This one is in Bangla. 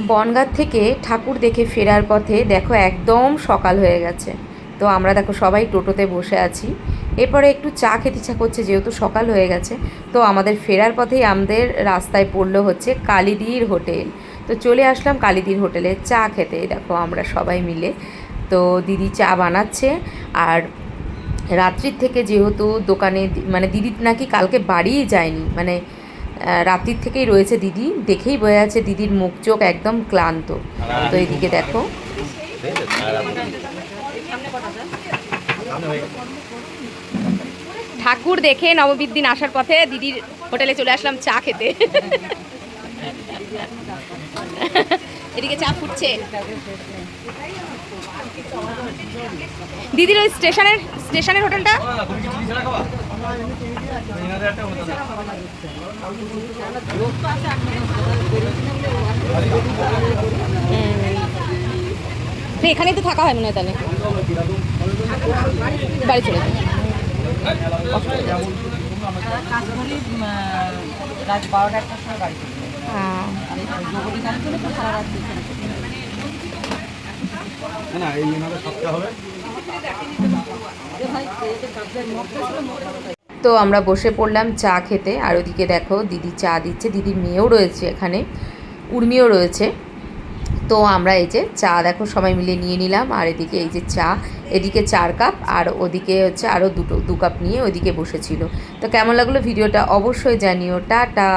বনগাঁ থেকে ঠাকুর দেখে ফেরার পথে দেখো একদম সকাল হয়ে গেছে। তো আমরা দেখো সবাই টোটোতে বসে আছি। এরপরে একটু চা খেতে ইচ্ছা করছে যেহেতু সকাল হয়ে গেছে। তো আমাদের ফেরার পথেই আমাদের রাস্তায় পড়লো হচ্ছে কালিদির হোটেল। তো চলে আসলাম কালিদির হোটেলে চা খেতে। দেখো আমরা সবাই মিলে, তো দিদি চা বানাচ্ছে। আর রাত্রির থেকে যেহেতু দোকানে মানে দিদি নাকি কালকে বাড়িই যায়নি, মানে রাত্রির থেকেই রয়েছে দিদি, দেখেই বোঝা যাচ্ছে দিদির মুখ চোখ একদম ক্লান্ত। তো এদিকে দেখো ঠাকুর দেখে নবমীর দিন আসার পথে দিদির হোটেলে চলে আসলাম চা খেতে। এদিকে চা ফুটছে। দিদির ওই স্টেশনের হোটেলটা এখানেই তো থাকা হয় মনে হয়, তাহলে বাড়ি চলে যাই। তো আমরা বসে পড়লাম চা খেতে। আর ওদিকে দেখো দিদি চা দিচ্ছে, দিদির মেয়েও রয়েছে এখানে, উর্মিও রয়েছে। তো আমরা এই যে চা দেখো সবাই মিলে নিয়ে নিলাম। আর এদিকে এই যে চা, এদিকে 4 কাপ আর ওদিকে হচ্ছে আরও 2 কাপ নিয়ে ওইদিকে বসেছিল। তো কেমন লাগলো ভিডিওটা অবশ্যই জানিও। টাটা।